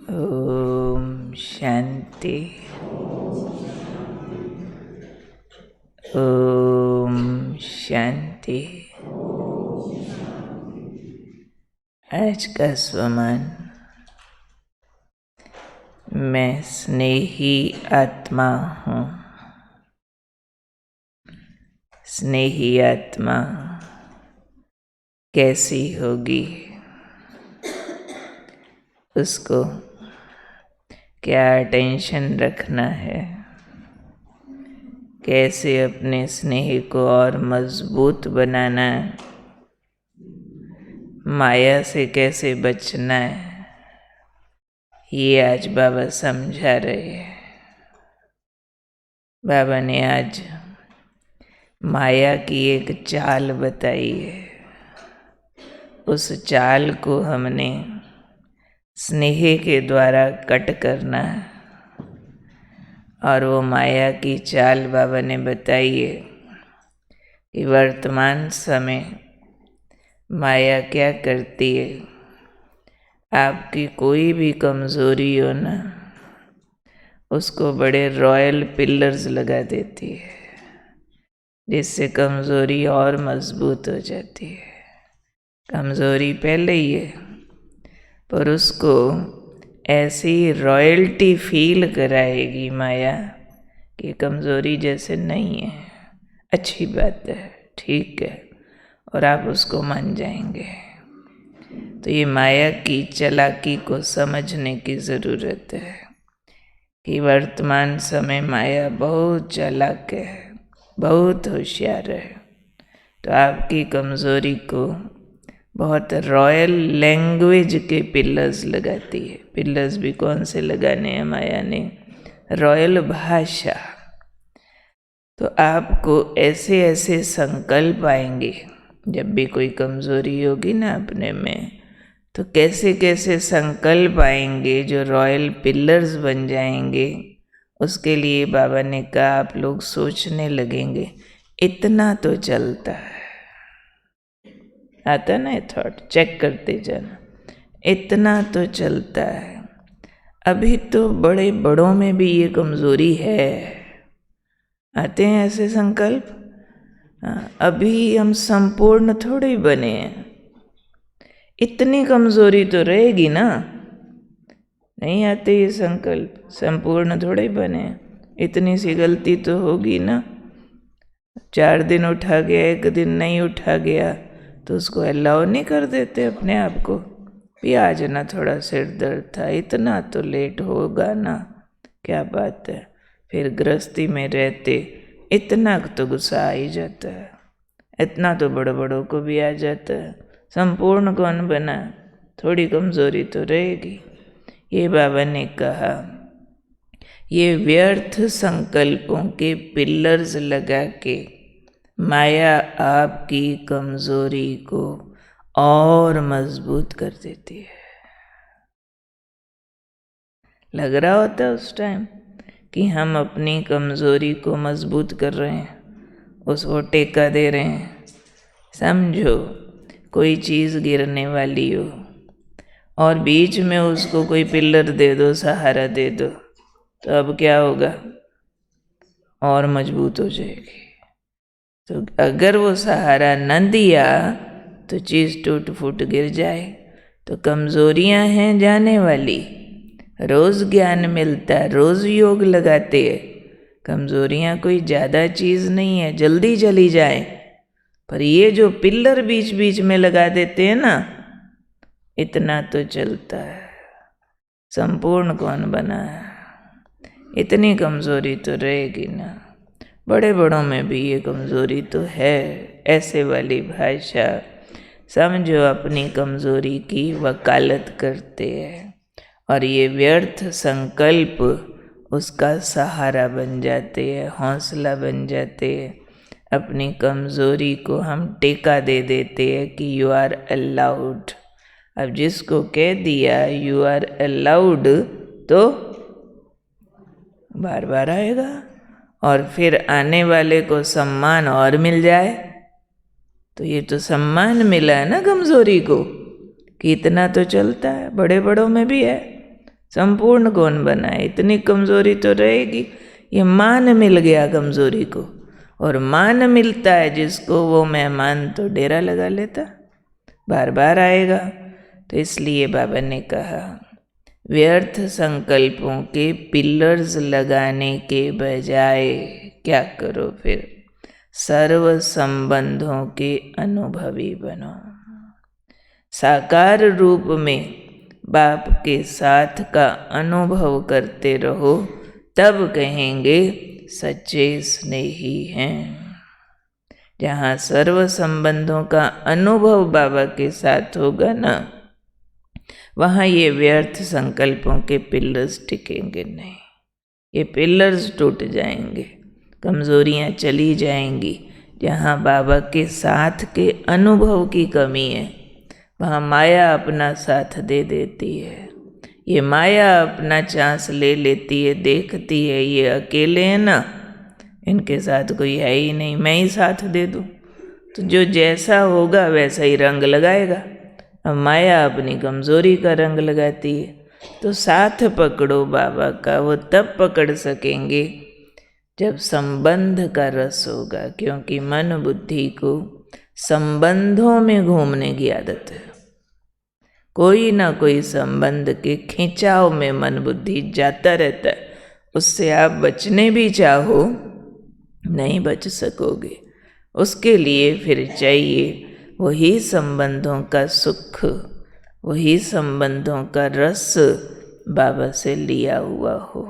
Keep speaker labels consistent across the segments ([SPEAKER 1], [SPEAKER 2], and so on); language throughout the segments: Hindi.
[SPEAKER 1] ओम शांति। ओम शांति। आज का स्वमान, मैं स्नेही आत्मा हूँ। स्नेही आत्मा कैसी होगी, उसको क्या टेंशन रखना है, कैसे अपने स्नेह को और मजबूत बनाना है, माया से कैसे बचना है, ये आज बाबा समझा रहे हैं। बाबा ने आज माया की एक चाल बताई है। उस चाल को हमने स्नेह के द्वारा कट करना है। और वो माया की चाल बाबा ने बताई है कि वर्तमान समय माया क्या करती है। आपकी कोई भी कमज़ोरी हो ना, उसको बड़े रॉयल पिलर्स लगा देती है, जिससे कमज़ोरी और मजबूत हो जाती है। कमज़ोरी पहले ही है, पर उसको ऐसी रॉयल्टी फील कराएगी माया कि कमज़ोरी जैसे नहीं है, अच्छी बात है, ठीक है, और आप उसको मान जाएंगे। तो ये माया की चालाकी को समझने की ज़रूरत है कि वर्तमान समय माया बहुत चालाक है, बहुत होशियार है। तो आपकी कमज़ोरी को बहुत रॉयल लैंग्वेज के पिलर्स लगाती है। पिलर्स भी कौन से लगाने हैं माया ने? रॉयल भाषा। तो आपको ऐसे ऐसे संकल्प आएंगे जब भी कोई कमज़ोरी होगी ना अपने में, तो कैसे कैसे संकल्प आएंगे जो रॉयल पिलर्स बन जाएंगे। उसके लिए बाबा ने कहा आप लोग सोचने लगेंगे, इतना तो चलता है। आता ना ये थॉट, चेक करते जाना, इतना तो चलता है। अभी तो बड़े बड़ों में भी ये कमज़ोरी है। आते हैं ऐसे संकल्प? अभी हम संपूर्ण थोड़े बने हैं, इतनी कमज़ोरी तो रहेगी ना। नहीं आते ये संकल्प, संपूर्ण थोड़े बने, इतनी सी गलती तो होगी ना। 4 दिन उठा गया, 1 दिन नहीं उठा गया, तो उसको अलाउ नहीं कर देते अपने आप को भी। आज ना थोड़ा सिर दर्द था, इतना तो लेट होगा ना, क्या बात है। फिर गृहस्थी में रहते इतना तो गुस्सा आ ही जाता है, इतना तो बड़ों बड़ों को भी आ जाता है। संपूर्ण कौन बना, थोड़ी कमज़ोरी तो रहेगी। ये बाबा ने कहा, ये व्यर्थ संकल्पों के पिलर्स लगा के माया आपकी कमज़ोरी को और मजबूत कर देती है। लग रहा होता है उस टाइम कि हम अपनी कमज़ोरी को मजबूत कर रहे हैं, उसको टेका दे रहे हैं। समझो कोई चीज़ गिरने वाली हो और बीच में उसको कोई पिलर दे दो, सहारा दे दो, तो अब क्या होगा? और मजबूत हो जाएगी। तो अगर वो सहारा न दिया तो चीज़ टूट फूट गिर जाए। तो कमज़ोरियाँ हैं जाने वाली, रोज़ ज्ञान मिलता है, रोज़ योग लगाते हैं। कमज़ोरियाँ कोई ज़्यादा चीज़ नहीं है, जल्दी चली जाए। पर ये जो पिलर बीच बीच में लगा देते हैं ना, इतना तो चलता है। संपूर्ण कौन बना है, इतनी कमज़ोरी तो रहेगी ना। बड़े बड़ों में भी ये कमज़ोरी तो है। ऐसे वाली भाषा समझो अपनी कमज़ोरी की वकालत करते हैं, और ये व्यर्थ संकल्प उसका सहारा बन जाते हैं, हौसला बन जाते हैं। अपनी कमज़ोरी को हम टेका दे देते हैं कि यू आर अलाउड। अब जिसको कह दिया यू आर अलाउड, तो बार बार आएगा, और फिर आने वाले को सम्मान और मिल जाए। तो ये तो सम्मान मिला है ना कमज़ोरी को, कि इतना तो चलता है, बड़े बड़ों में भी है। संपूर्ण कौन बनाए? इतनी कमज़ोरी तो रहेगी। ये मान मिल गया कमज़ोरी को, और मान मिलता है जिसको, वो मेहमान तो डेरा लगा लेता, बार बार आएगा। तो इसलिए बाबा ने कहा, व्यर्थ संकल्पों के पिलर्स लगाने के बजाय क्या करो फिर, सर्व संबंधों के अनुभवी बनो। साकार रूप में बाप के साथ का अनुभव करते रहो, तब कहेंगे सच्चे स्नेही हैं। जहाँ सर्व संबंधों का अनुभव बाबा के साथ होगा ना, वहाँ ये व्यर्थ संकल्पों के पिलर्स टिकेंगे नहीं। ये पिलर्स टूट जाएंगे, कमज़ोरियाँ चली जाएंगी। जहाँ बाबा के साथ के अनुभव की कमी है, वहाँ माया अपना साथ दे देती है। ये माया अपना चांस ले लेती है, देखती है ये अकेले हैं ना, इनके साथ कोई है ही नहीं, मैं ही साथ दे दूँ, तो जो जैसा होगा वैसा ही रंग लगाएगा। अब माया अपनी कमज़ोरी का रंग लगाती है। तो साथ पकड़ो बाबा का, वो तब पकड़ सकेंगे जब संबंध का रस होगा, क्योंकि मन बुद्धि को संबंधों में घूमने की आदत है। कोई ना कोई संबंध के खिंचाव में मन बुद्धि जाता रहता है, उससे आप बचने भी चाहो नहीं बच सकोगे। उसके लिए फिर चाहिए वही संबंधों का सुख, वही संबंधों का रस बाबा से लिया हुआ हो।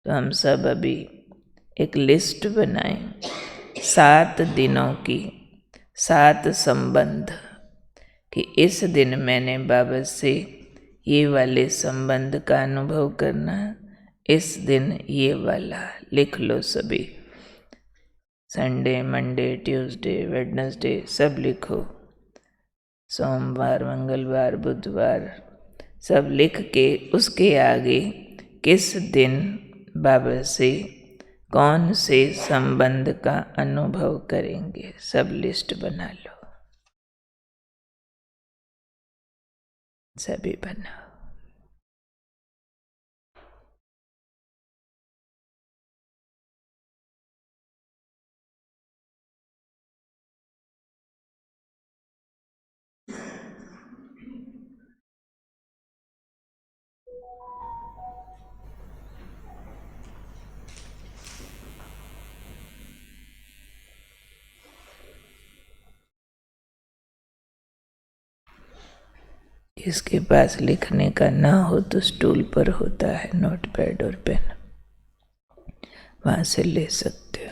[SPEAKER 1] तो हम सब अभी एक लिस्ट बनाएं, 7 दिनों की, 7 संबंध, कि इस दिन मैंने बाबा से ये वाले संबंध का अनुभव करना, इस दिन ये वाला लिख लो सभी। संडे, मंडे, ट्यूसडे, वेडनेसडे सब लिखो, सोमवार, मंगलवार, बुधवार सब लिख के उसके आगे किस दिन बाबा से कौन से संबंध का अनुभव करेंगे, सब लिस्ट बना लो, सभी बनाओ। इसके पास लिखने का ना हो तो स्टूल पर होता है नोटपैड और पेन, वहाँ से ले सकते हो।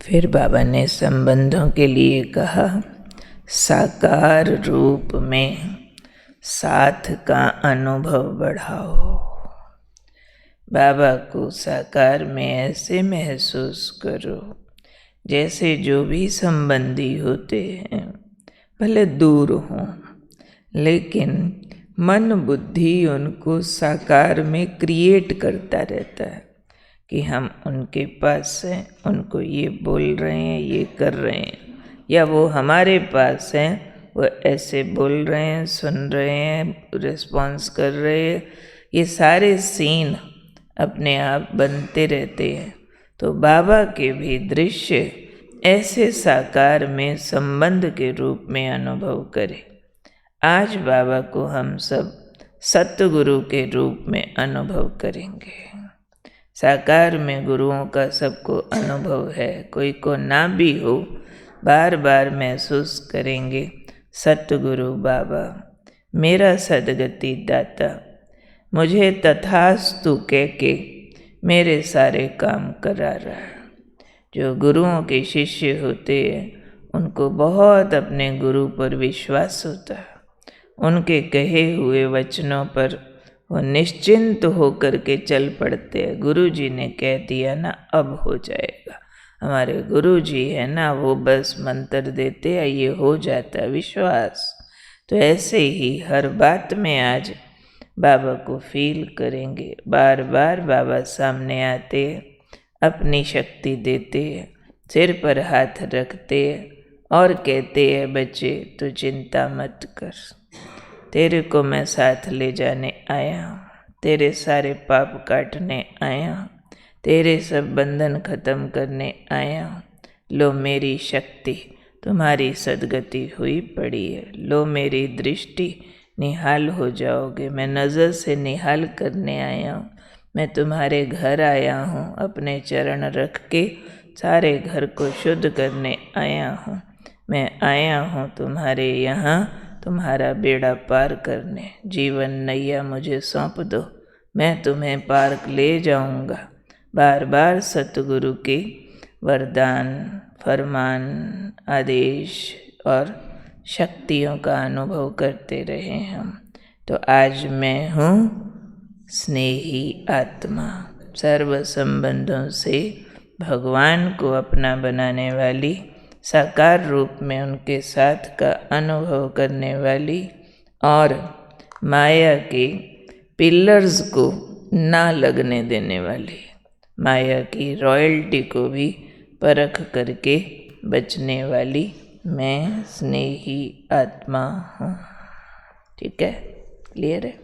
[SPEAKER 1] फिर बाबा ने संबंधों के लिए कहा, साकार रूप में साथ का अनुभव बढ़ाओ। बाबा को साकार में ऐसे महसूस करो जैसे जो भी संबंधी होते हैं भले दूर हों, लेकिन मन बुद्धि उनको साकार में क्रिएट करता रहता है कि हम उनके पास हैं, उनको ये बोल रहे हैं, ये कर रहे हैं, या वो हमारे पास हैं, वो ऐसे बोल रहे हैं, सुन रहे हैं, रिस्पॉन्स कर रहे हैं। ये सारे सीन अपने आप बनते रहते हैं। तो बाबा के भी दृश्य ऐसे साकार में संबंध के रूप में अनुभव करें। आज बाबा को हम सब सतगुरु के रूप में अनुभव करेंगे। साकार में गुरुओं का सबको अनुभव है, कोई को ना भी हो, बार बार महसूस करेंगे सतगुरु बाबा मेरा सदगति दाता, मुझे तथास्तु कह के मेरे सारे काम करा रहा है। जो गुरुओं के शिष्य होते हैं उनको बहुत अपने गुरु पर विश्वास होता है, उनके कहे हुए वचनों पर वो निश्चिंत होकर के चल पड़ते हैं। गुरु जी ने कह दिया ना, अब हो जाएगा, हमारे गुरु जी है ना, वो बस मंत्र देते हैं, ये हो जाता विश्वास। तो ऐसे ही हर बात में आज बाबा को फील करेंगे। बार बार बाबा सामने आते, अपनी शक्ति देते, सिर पर हाथ रखते और कहते हैं, बच्चे तो चिंता मत कर, तेरे को मैं साथ ले जाने आया हूँ, तेरे सारे पाप काटने आया हूँ, तेरे सब बंधन खत्म करने आया हूँ। लो मेरी शक्ति, तुम्हारी सदगति हुई पड़ी है। लो मेरी दृष्टि, निहाल हो जाओगे। मैं नज़र से निहाल करने आया हूँ। मैं तुम्हारे घर आया हूँ, अपने चरण रख के सारे घर को शुद्ध करने आया हूँ। मैं आया हूँ तुम्हारे यहाँ तुम्हारा बेड़ा पार करने। जीवन नैया मुझे सौंप दो, मैं तुम्हें पार ले जाऊंगा। बार बार सतगुरु के वरदान, फरमान, आदेश और शक्तियों का अनुभव करते रहे हम। तो आज मैं हूँ स्नेही आत्मा, सर्व संबंधों से भगवान को अपना बनाने वाली, साकार रूप में उनके साथ का अनुभव करने वाली और माया के पिलर्स को ना लगने देने वाली, माया की रॉयल्टी को भी परख करके बचने वाली मैं स्नेही आत्मा हूँ। ठीक है, क्लियर है।